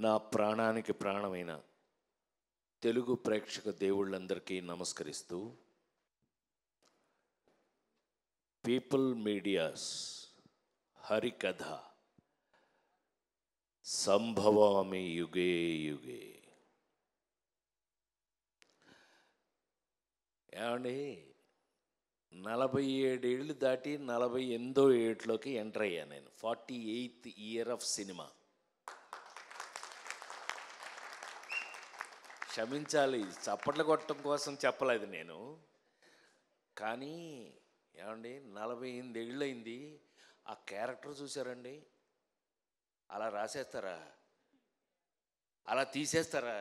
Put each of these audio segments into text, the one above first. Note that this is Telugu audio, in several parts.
నా ప్రాణానికి ప్రాణమైన తెలుగు ప్రేక్షక దేవుళ్ళందరికీ నమస్కరిస్తూ, పీపుల్ మీడియాస్ హరికథ సంభవామి యుగే యుగే. ఏమండి, 47 ఏళ్ళు దాటి 48వ ఏట్లోకి ఎంటర్ అయ్యాను నేను. 48th year of cinema. క్షమించాలి, చప్పట్లు కొట్టడం కోసం చెప్పలేదు నేను. కానీ ఏమండి, 48 ఏళ్ళు అయింది. ఆ క్యారెక్టర్ చూసారండి? అలా రాసేస్తారా? అలా తీసేస్తారా?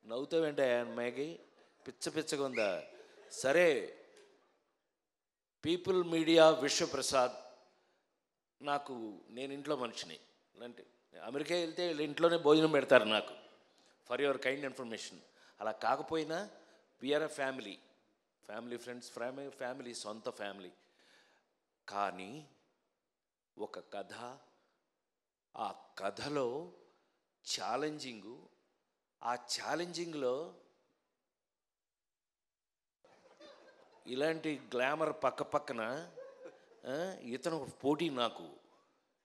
నవ్వుతావేంటే అమ్మాయికి? పిచ్చగా ఉందా? సరే, పీపుల్ మీడియా విశ్వప్రసాద్. నేను ఇంట్లో మనిషిని. అంటే అమెరికా వెళ్తే ఇంట్లోనే భోజనం పెడతారు నాకు, ఫర్ యువర్ కైండ్ ఇన్ఫర్మేషన్. అలా కాకపోయినా we are a family friends, family, సొంత ఫ్యామిలీ. కానీ ఒక కథ, ఆ కథలో ఛాలెంజింగు, ఆ ఛాలెంజింగ్లో ఇలాంటి గ్లామర్ పక్కన ఇతను పోటీ నాకు.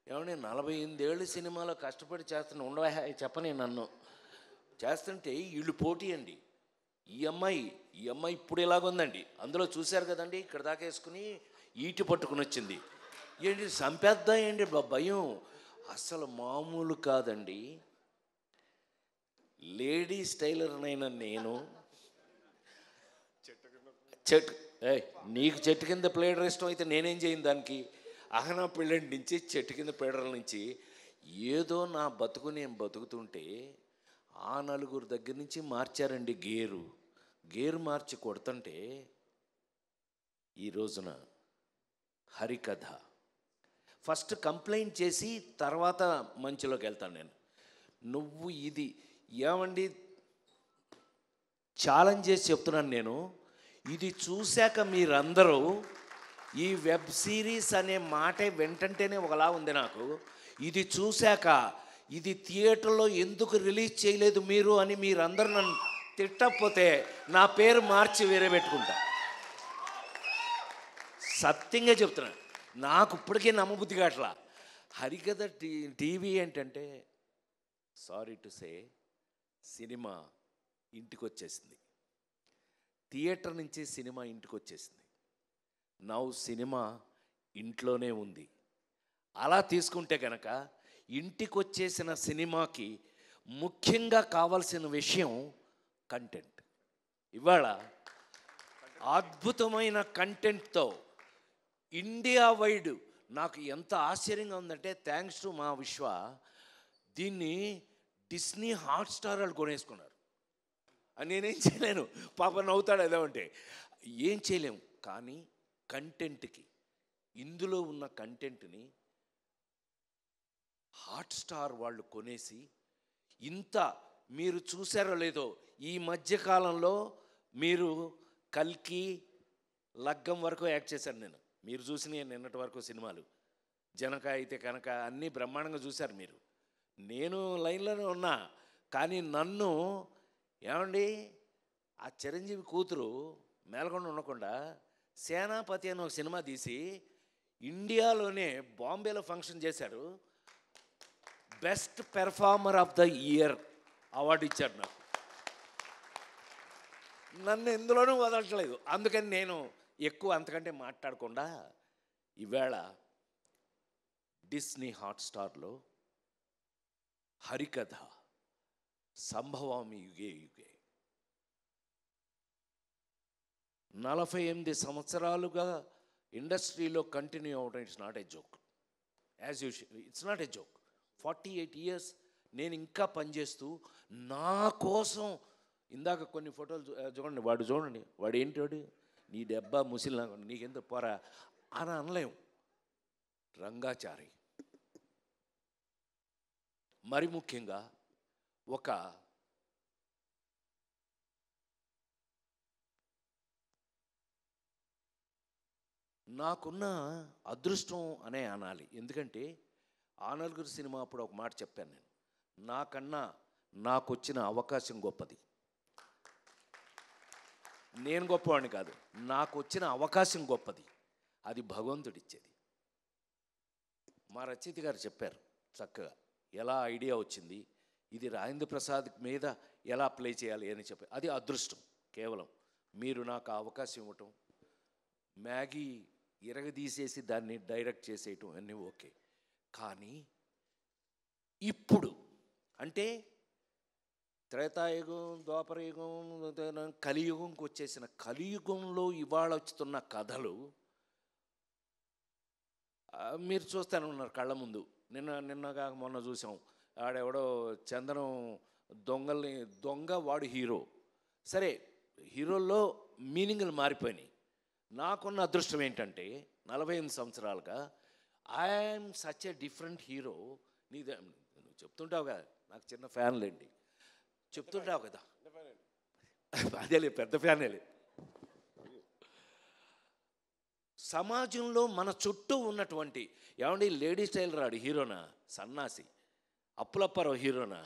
ఏమంటే 48 ఏళ్ళు సినిమాలో కష్టపడి చేస్తున్నా, ఉండవా చెప్పని నన్ను చేస్తుంటే వీళ్ళు పోటీ అండి. ఈ అమ్మాయి ఇప్పుడు ఇలాగుందండి. అందులో చూశారు కదండి, ఇక్కడ దాకా వేసుకుని ఈటి పట్టుకుని వచ్చింది. ఏంటి సంపేద్దా ఏంటి భయం? అసలు మామూలు కాదండి. లేడీస్ టైలర్నైనా నేను నీకు చెట్టు కింద ప్లేడర్ ఇష్టం అయితే నేనేం చేయను దానికి. అహనా పెళ్ళంటి నుంచి చెట్టు కింద ప్లేడర్ల నుంచి ఏదో నా బతుకు నేను బతుకుతుంటే ఆ నలుగురు దగ్గర నుంచి మార్చారండి గేరు మార్చి కొడుతుంటే ఈ రోజున హరికథ ఫస్ట్ కంప్లైంట్ చేసి తర్వాత మంచిలోకి వెళ్తాను నేను. నువ్వు ఇది ఏమండి ఛాలెంజ్ చేసి చెప్తున్నాను నేను. ఇది చూశాక మీరందరూ ఈ వెబ్ సిరీస్ అనే మాటే వెంటంటేనే ఒకలా ఉంది నాకు. ఇది చూశాక ఇది థియేటర్లో ఎందుకు రిలీజ్ చేయలేదు మీరు అని మీరందరూ నన్ను తిట్టకపోతే నా పేరు మార్చి వేరే పెట్టుకుంటా. సత్యంగా చెప్తున్నా, నాకు ఇప్పటికే నమ్మబుద్ధి కావట్లా. హరికథ టీవీ ఏంటంటే, సారీ టు సే, సినిమా ఇంటికి వచ్చేసింది. థియేటర్ నుంచి సినిమా ఇంటికి వచ్చేసింది. నౌ సినిమా ఇంట్లోనే ఉంది. అలా తీసుకుంటే కనుక ఇంటికి వచ్చేసిన సినిమాకి ముఖ్యంగా కావాల్సిన విషయం కంటెంట్. ఇవాళ అద్భుతమైన కంటెంట్తో ఇండియా వైడ్ నాకు ఎంత ఆశ్చర్యంగా ఉందంటే, థ్యాంక్స్ టు మా విశ్వ, దీన్ని డిస్నీ హాట్స్టార్ వాళ్ళు కొనేసుకున్నారు. నేనేం చేయలేను, పాప నవ్వుతాడు ఏదో అంటే. ఏం చేయలేము. కానీ కంటెంట్కి, ఇందులో ఉన్న కంటెంట్ని హాట్స్టార్ వాళ్ళు కొనేసి ఇంత, మీరు చూసారో లేదో, ఈ మధ్యకాలంలో మీరు కల్కి, లగ్గం వరకు యాక్ట్ చేశాను నేను. మీరు చూసిన నిన్నటి వరకు సినిమాలు, జనక అయితే కనుక అన్నీ బ్రహ్మాండంగా చూశారు మీరు. నేను లైన్లోనే ఉన్నా. కానీ నన్ను ఏమండి, ఆ చిరంజీవి కూతురు మేల్కొండ ఉండకుండా సేనాపతి అని ఒక సినిమా తీసి ఇండియాలోనే బాంబేలో ఫంక్షన్ చేశారు. Best performer of the year award ఇచ్చారు నాకు. నన్ను ఎందులోనూ వదలట్లేదు. అందుకని నేను ఎక్కువ అంతకంటే మాట్లాడకుండా ఈవేళ డిస్నీ హాట్స్టార్లో హరికథ సంభవామి యుగే యుగే. 48 సంవత్సరాలుగా ఇండస్ట్రీలో కంటిన్యూ అవ్వడం it's not a joke. As usual it's not a joke. 48 years నేను ఇంకా పనిచేస్తూ నా కోసం. ఇందాక కొన్ని ఫోటోలు చూడండి, వాడు ఏంటోడు, నీ డబ్బా ముసిలినా నీకెంత పోరా అని అనలేము. రంగాచారి మరి ముఖ్యంగా ఒక నాకున్న అదృష్టం అనే అనాలి. ఎందుకంటే ఆ నలుగురు సినిమా అప్పుడు ఒక మాట చెప్పాను నేను. నాకన్నా నాకు వచ్చిన అవకాశం గొప్పది. నేను గొప్పవాడిని కాదు, నాకు వచ్చిన అవకాశం గొప్పది. అది భగవంతుడిచ్చేది. మా రచయిత గారు చెప్పారు చక్కగా ఎలా ఐడియా వచ్చింది, ఇది రాజేంద్ర ప్రసాద్ మీద ఎలా ప్లే చేయాలి అని చెప్పి. అది అదృష్టం. కేవలం మీరు నాకు అవకాశం ఇవ్వటం, మ్యాగీ ఇరగదీసేసి దాన్ని డైరెక్ట్ చేసేయటం అన్నీ ఓకే. కానీ ఇప్పుడు అంటే త్రేతాయుగం, ద్వాపరయుగం, కలియుగంకి వచ్చేసిన కలియుగంలో ఇవాళ వస్తున్న కథలు మీరు చూస్తూనే ఉన్నారు కళ్ళ ముందు. నిన్నగా మొన్న చూసాం, ఆడెవడో చందనం దొంగ వాడు హీరో. సరే, హీరోల్లో మీనింగ్లు మారిపోయినాయి. నాకున్న అదృష్టం ఏంటంటే 48 సంవత్సరాలుగా I'm such a different hero. నువ్వు చెప్తుంటావు కదా, నాకు చిన్న ఫ్యాన్లేండి, చెప్తుంటావు కదా, అదేలే పెద్ద ఫ్యానేలే. సమాజంలో మన చుట్టూ ఉన్నటువంటి ఏమండి లేడీ స్టైల్ రాడు హీరోనా, సన్నాసి అప్పులప్పారావు హీరోనా,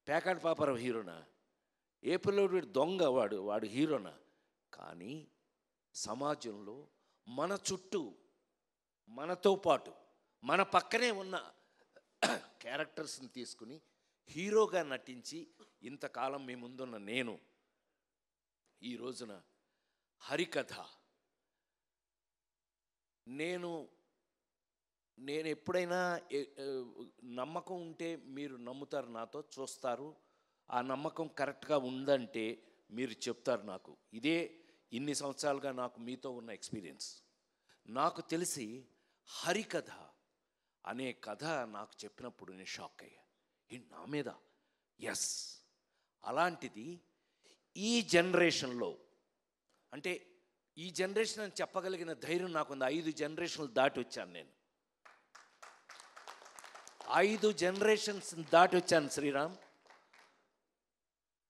పేకాటి పాపారావు హీరోనా, ఏ పిల్లోడు దొంగ వాడు హీరోనా? కానీ సమాజంలో మన చుట్టూ మనతో పాటు మన పక్కనే ఉన్న క్యారెక్టర్స్ని తీసుకుని హీరోగా నటించి ఇంతకాలం మీ ముందున్న నేను ఈ రోజున హరికథ నేను ఎప్పుడైనా నమ్మకం ఉంటే మీరు నమ్ముతారు, నాతో చూస్తారు. ఆ నమ్మకం కరెక్ట్గా ఉందంటే మీరు చెప్తారు నాకు. ఇదే ఇన్ని సంవత్సరాలుగా నాకు మీతో ఉన్న ఎక్స్పీరియన్స్. నాకు తెలిసి హరికథ అనే కథ నాకు చెప్పినప్పుడు నేను షాక్ అయ్యా. నా మీద ఎస్, అలాంటిది ఈ జనరేషన్లో, అంటే ఈ జనరేషన్ అని చెప్పగలిగిన ధైర్యం నాకుంది. 5 జనరేషన్లు దాటి వచ్చాను నేను, 5 జనరేషన్స్ దాటి వచ్చాను. శ్రీరామ్,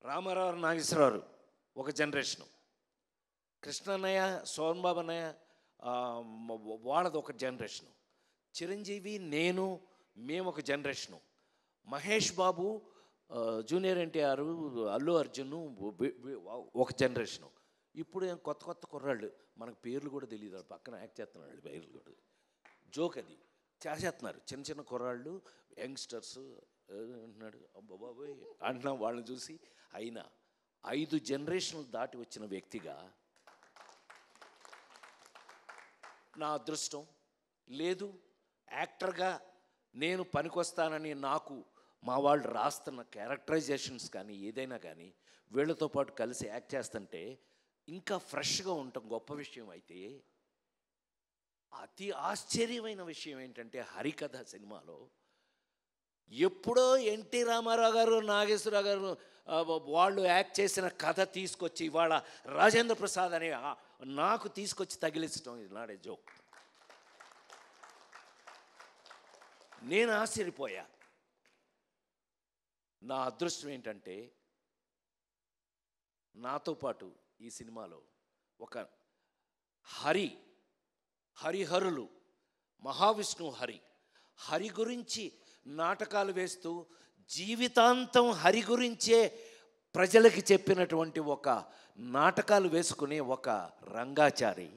రామారావు, నాగేశ్వరరావు ఒక జనరేషను, కృష్ణన్నయ్య, సోహన్ బాబు అన్నయ్య వాళ్ళది ఒక జనరేషను, చిరంజీవి, మేము ఒక జనరేషను, మహేష్ బాబు, జూనియర్ ఎన్టీఆర్, అల్లు అర్జున్ ఒక జనరేషను. ఇప్పుడు కొత్త కుర్రాళ్ళు, మనకు పేర్లు కూడా తెలియదు, పక్కన యాక్ట్ చేస్తున్నాడు, పేర్లు కూడా జోక్, అది చేస్తున్నారు చిన్న కుర్రాళ్ళు, యంగ్స్టర్స్ అంటున్నాడు. అబ్బాబాబోయ్ అంటున్నాం వాళ్ళని చూసి. అయినా 5 జనరేషన్లు దాటి వచ్చిన వ్యక్తిగా నా అదృష్టం లేదు. యాక్టర్గా నేను పనికొస్తానని నాకు మా వాళ్ళు రాస్తున్న క్యారెక్టరైజేషన్స్ కానీ ఏదైనా కానీ వీళ్ళతో పాటు కలిసి యాక్ట్ చేస్తుంటే ఇంకా ఫ్రెష్గా ఉండటం గొప్ప విషయం. అయితే అతి ఆశ్చర్యమైన విషయం ఏంటంటే హరికథ సినిమాలో ఎప్పుడో ఎన్టీ రామారావు గారు, నాగేశ్వరరావు గారు వాళ్ళు యాక్ట్ చేసిన కథ తీసుకొచ్చి ఇవాళ రాజేంద్ర ప్రసాద్ అనే నాకు తీసుకొచ్చి తగిలించడం, ఇది నాడే జోక్. నేను ఆశ్చర్యపోయా. నా అదృష్టం ఏంటంటే నాతో పాటు ఈ సినిమాలో ఒక హరిహరులు, మహావిష్ణువు హరి గురించి నాటకాలు వేస్తూ జీవితాంతం హరి గురించే ప్రజలకి చెప్పినటువంటి ఒక నాటకాలు వేసుకునే ఒక రంగాచారి,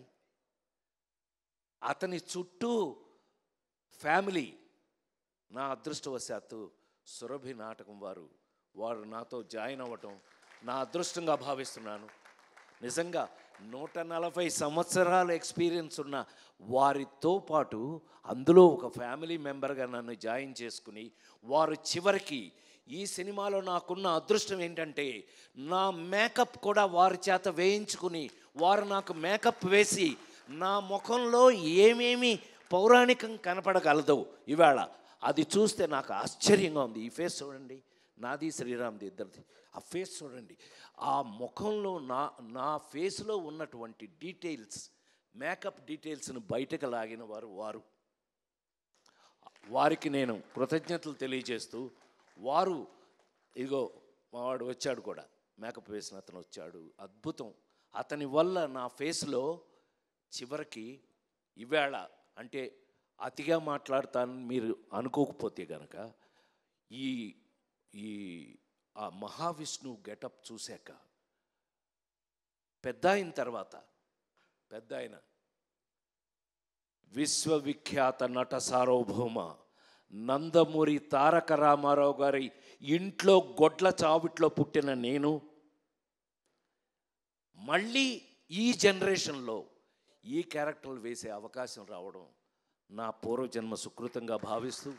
అతని చుట్టూ ఫ్యామిలీ. నా అదృష్టవశాత్తు సురభి నాటకం వారు నాతో జాయిన్ అవ్వటం నా అదృష్టంగా భావిస్తున్నాను. నిజంగా 140 సంవత్సరాల ఎక్స్పీరియన్స్ ఉన్న వారితో పాటు అందులో ఒక ఫ్యామిలీ మెంబర్గా నన్ను జాయిన్ చేసుకుని వారు చివరికి ఈ సినిమాలో నాకున్న అదృష్టం ఏంటంటే నా మేకప్ కూడా వారి చేత వేయించుకుని వారు నాకు మేకప్ వేసి నా ముఖంలో ఏమేమి పౌరాణికం కనపడగలదో ఇవాళ అది చూస్తే నాకు ఆశ్చర్యంగా ఉంది. ఈ ఫేస్ చూడండి, నాది శ్రీరామ్ది ఇద్దరిది. ఆ ఫేస్ చూడండి, ఆ ముఖంలో నా ఫేస్లో ఉన్నటువంటి డీటెయిల్స్, మేకప్ డీటెయిల్స్ను బయటకు లాగిన వారికి నేను కృతజ్ఞతలు తెలియజేస్తూ, వారు ఇదిగో మావాడు వచ్చాడు కూడా, మేకప్ వేసిన అతను వచ్చాడు, అద్భుతం. అతని వల్ల నా ఫేస్లో చివరికి ఇవాళ, అంటే అతిగా మాట్లాడతానని మీరు అనుకోకపోతే కనుక, ఈ ఈ ఆ మహావిష్ణువు గెటప్ చూశాక పెద్ద అయిన తర్వాత పెద్ద ఆయన విశ్వవిఖ్యాత నట సార్వభౌమ నందమూరి తారక రామారావు గారి ఇంట్లో గొడ్ల చావిట్లో పుట్టిన నేను మళ్ళీ ఈ జనరేషన్లో ఈ క్యారెక్టర్లు వేసే అవకాశం రావడం నా పూర్వజన్మ సుకృతంగా భావిస్తూ